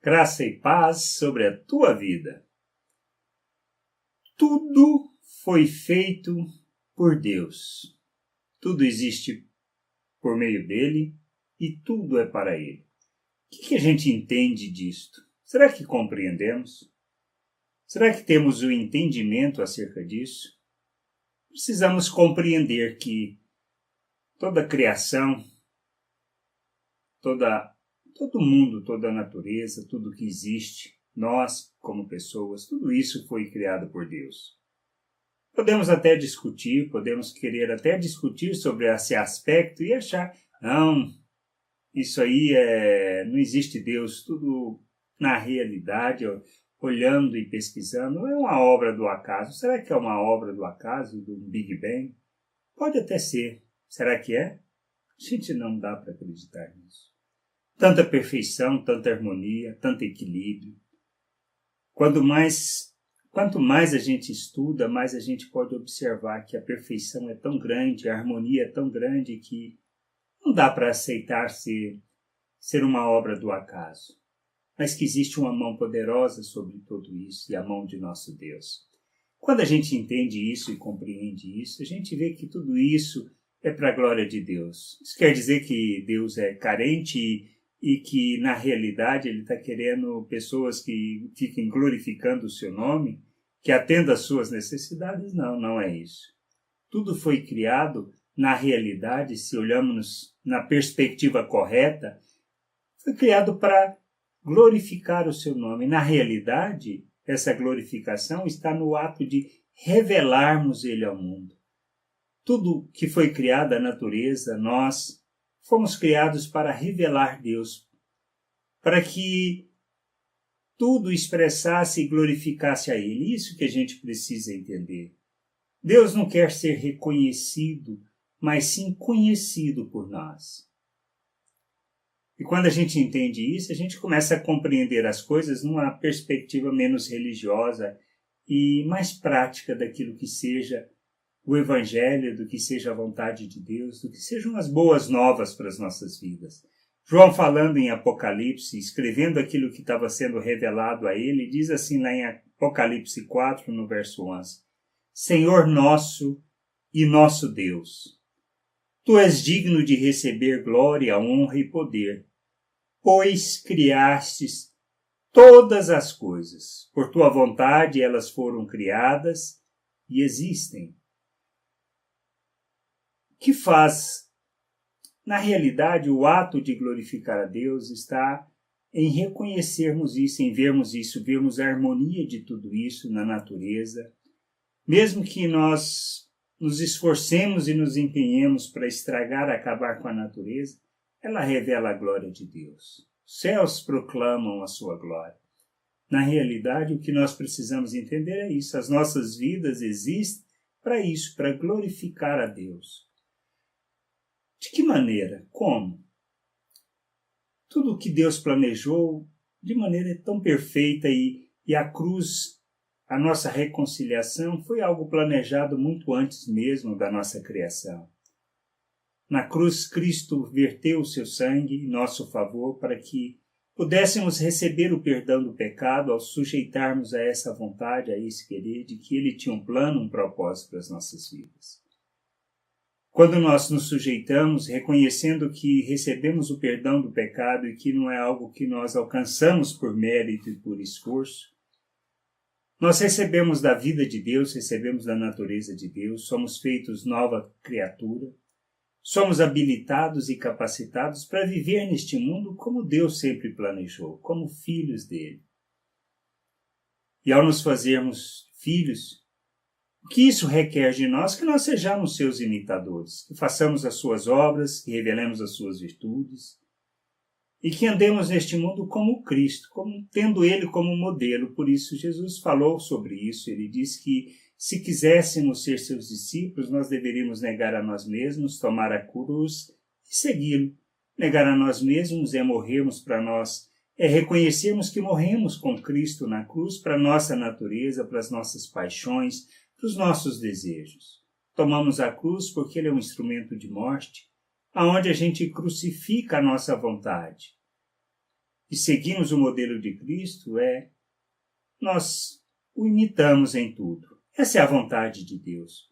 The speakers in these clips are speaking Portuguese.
Graça e paz sobre a tua vida. Tudo foi feito por Deus. Tudo existe por meio dele e tudo é para ele. O que a gente entende disto? Será que compreendemos? Será que temos o entendimento acerca disso? Precisamos compreender que toda a criação, todo mundo, toda a natureza, tudo que existe, nós como pessoas, tudo isso foi criado por Deus. Podemos até discutir, podemos querer até discutir sobre esse aspecto e achar, não, isso aí não existe Deus, tudo na realidade, olhando e pesquisando, não é uma obra do acaso. Será que é uma obra do acaso, do Big Bang? Pode até ser. Será que é? A gente não dá para acreditar nisso. Tanta perfeição, tanta harmonia, tanto equilíbrio. Quanto mais a gente estuda, mais a gente pode observar que a perfeição é tão grande, a harmonia é tão grande que não dá para aceitar ser uma obra do acaso. Mas que existe uma mão poderosa sobre tudo isso e a mão de nosso Deus. Quando a gente entende isso e compreende isso, a gente vê que tudo isso é para a glória de Deus. Isso quer dizer que Deus é carente e que, na realidade, ele está querendo pessoas que fiquem glorificando o seu nome, que atendam às suas necessidades? Não, não é isso. Tudo foi criado, na realidade, se olharmos na perspectiva correta, foi criado para glorificar o seu nome. Na realidade, essa glorificação está no ato de revelarmos ele ao mundo. Tudo que foi criado, a natureza, nós, fomos criados para revelar Deus, para que tudo expressasse e glorificasse a Ele. Isso que a gente precisa entender. Deus não quer ser reconhecido, mas sim conhecido por nós. E quando a gente entende isso, a gente começa a compreender as coisas numa perspectiva menos religiosa e mais prática daquilo que seja o Evangelho, do que seja a vontade de Deus, do que sejam as boas novas para as nossas vidas. João, falando em Apocalipse, escrevendo aquilo que estava sendo revelado a ele, diz assim lá em Apocalipse 4, no verso 11: Senhor nosso e nosso Deus, Tu és digno de receber glória, honra e poder, pois criastes todas as coisas. Por Tua vontade elas foram criadas e existem. Que faz, na realidade, o ato de glorificar a Deus está em reconhecermos isso, em vermos isso, vermos a harmonia de tudo isso na natureza. Mesmo que nós nos esforcemos e nos empenhemos para estragar, acabar com a natureza, ela revela a glória de Deus. Os céus proclamam a sua glória. Na realidade, o que nós precisamos entender é isso. As nossas vidas existem para isso, para glorificar a Deus. De que maneira? Como? Tudo o que Deus planejou de maneira tão perfeita e a cruz, a nossa reconciliação, foi algo planejado muito antes mesmo da nossa criação. Na cruz, Cristo verteu o seu sangue em nosso favor para que pudéssemos receber o perdão do pecado ao sujeitarmos a essa vontade, a esse querer, de que Ele tinha um plano, um propósito para as nossas vidas. Quando nós nos sujeitamos, reconhecendo que recebemos o perdão do pecado e que não é algo que nós alcançamos por mérito e por esforço, nós recebemos da vida de Deus, recebemos da natureza de Deus, somos feitos nova criatura, somos habilitados e capacitados para viver neste mundo como Deus sempre planejou, como filhos dele. E ao nos fazermos filhos, o que isso requer de nós? Que nós sejamos seus imitadores, que façamos as suas obras, que revelemos as suas virtudes e que andemos neste mundo como Cristo, tendo Ele como modelo. Por isso Jesus falou sobre isso. Ele disse que se quiséssemos ser seus discípulos, nós deveríamos negar a nós mesmos, tomar a cruz e segui-lo. Negar a nós mesmos é morrermos para nós, é reconhecermos que morremos com Cristo na cruz para a nossa natureza, para as nossas paixões, para os nossos desejos. Tomamos a cruz porque ele é um instrumento de morte, aonde a gente crucifica a nossa vontade. e seguimos o modelo de Cristo, nós o imitamos em tudo. Essa é a vontade de Deus.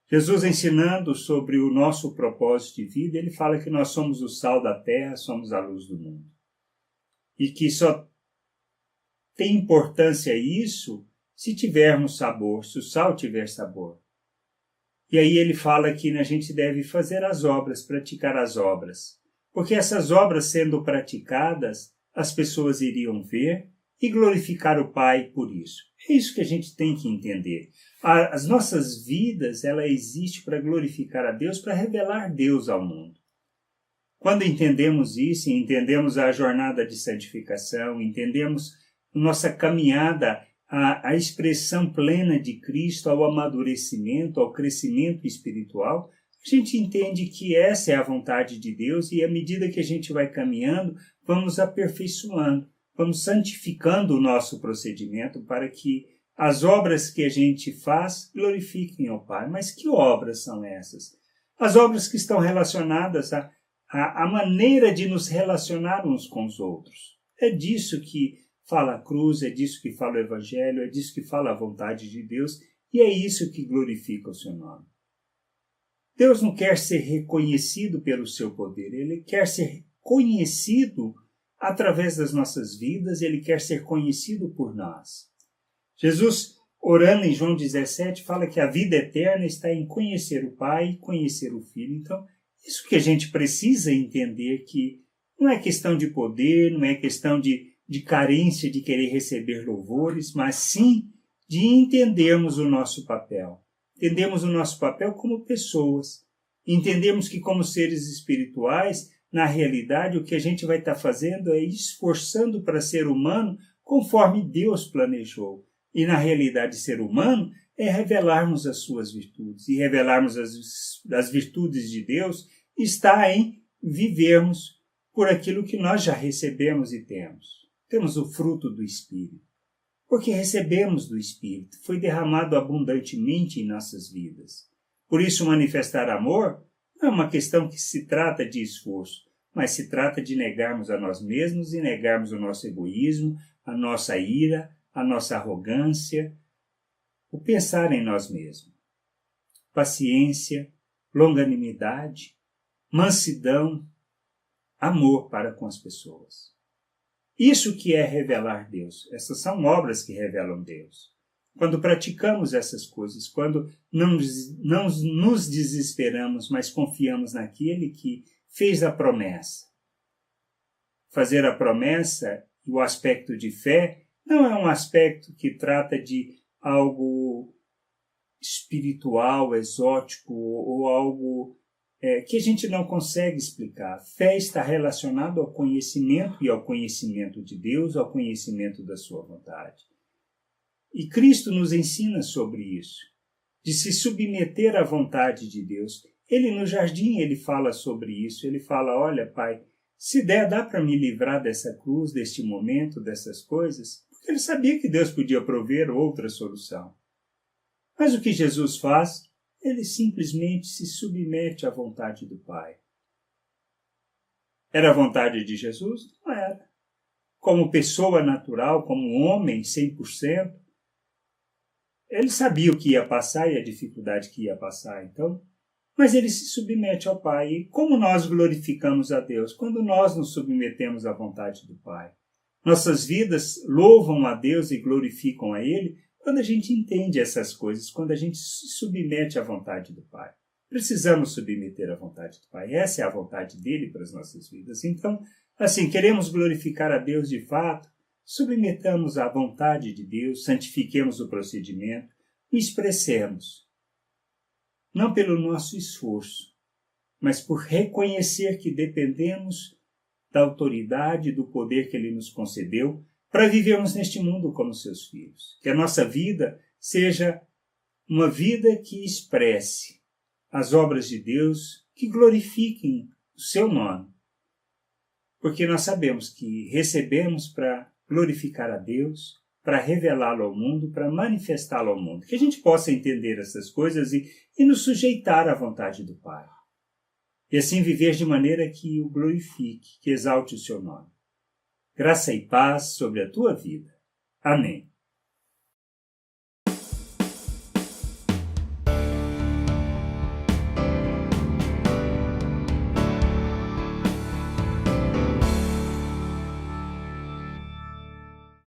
Jesus, ensinando sobre o nosso propósito de vida, ele fala que nós somos o sal da terra, somos a luz do mundo. E que só tem importância isso se tivermos sabor, se o sal tiver sabor. E aí ele fala que a gente deve fazer as obras, praticar as obras. Porque essas obras sendo praticadas, as pessoas iriam ver e glorificar o Pai por isso. É isso que a gente tem que entender. As nossas vidas, ela existe para glorificar a Deus, para revelar Deus ao mundo. Quando entendemos isso, entendemos a jornada de santificação, entendemos nossa caminhada à expressão plena de Cristo, ao amadurecimento, ao crescimento espiritual, a gente entende que essa é a vontade de Deus e à medida que a gente vai caminhando, vamos aperfeiçoando, vamos santificando o nosso procedimento para que as obras que a gente faz glorifiquem ao Pai. Mas que obras são essas? As obras que estão relacionadas à maneira de nos relacionar uns com os outros. É disso que fala a cruz, é disso que fala o Evangelho, é disso que fala a vontade de Deus, e é isso que glorifica o seu nome. Deus não quer ser reconhecido pelo seu poder, ele quer ser conhecido através das nossas vidas, ele quer ser conhecido por nós. Jesus, orando em João 17, fala que a vida eterna está em conhecer o Pai e conhecer o Filho. Então, isso que a gente precisa entender, que não é questão de poder, não é questão de carência de querer receber louvores, mas sim de entendermos o nosso papel. Entendemos o nosso papel como pessoas. Entendemos que como seres espirituais, na realidade, o que a gente vai estar fazendo é esforçando para ser humano conforme Deus planejou. E na realidade, ser humano é revelarmos as suas virtudes. E revelarmos as virtudes de Deus está em vivermos por aquilo que nós já recebemos e temos. Temos o fruto do Espírito, porque recebemos do Espírito, foi derramado abundantemente em nossas vidas. Por isso, manifestar amor não é uma questão que se trata de esforço, mas se trata de negarmos a nós mesmos e negarmos o nosso egoísmo, a nossa ira, a nossa arrogância, o pensar em nós mesmos. Paciência, longanimidade, mansidão, amor para com as pessoas. Isso que é revelar Deus. Essas são obras que revelam Deus. Quando praticamos essas coisas, quando não nos desesperamos, mas confiamos naquele que fez a promessa. Fazer a promessa e o aspecto de fé não é um aspecto que trata de algo espiritual, exótico ou algo que a gente não consegue explicar. Fé está relacionado ao conhecimento e ao conhecimento de Deus, ao conhecimento da sua vontade. E Cristo nos ensina sobre isso, de se submeter à vontade de Deus. Ele no jardim, ele fala sobre isso, ele fala, olha Pai, se der, dá para me livrar dessa cruz, deste momento, dessas coisas, porque ele sabia que Deus podia prover outra solução. Mas o que Jesus faz? Ele simplesmente se submete à vontade do Pai. Era a vontade de Jesus? Não era. Como pessoa natural, como homem 100%, ele sabia o que ia passar e a dificuldade que ia passar, então, mas ele se submete ao Pai. E como nós glorificamos a Deus? Quando nós nos submetemos à vontade do Pai. Nossas vidas louvam a Deus e glorificam a Ele quando a gente entende essas coisas, quando a gente se submete à vontade do Pai. Precisamos submeter à vontade do Pai. Essa é a vontade dele para as nossas vidas. Então, assim, queremos glorificar a Deus de fato, submetamos à vontade de Deus, santifiquemos o procedimento e expressemos, não pelo nosso esforço, mas por reconhecer que dependemos da autoridade e do poder que Ele nos concedeu para vivermos neste mundo como seus filhos. Que a nossa vida seja uma vida que expresse as obras de Deus, que glorifiquem o seu nome. Porque nós sabemos que recebemos para glorificar a Deus, para revelá-lo ao mundo, para manifestá-lo ao mundo. Que a gente possa entender essas coisas e nos sujeitar à vontade do Pai. E assim viver de maneira que o glorifique, que exalte o seu nome. Graça e paz sobre a tua vida. Amém.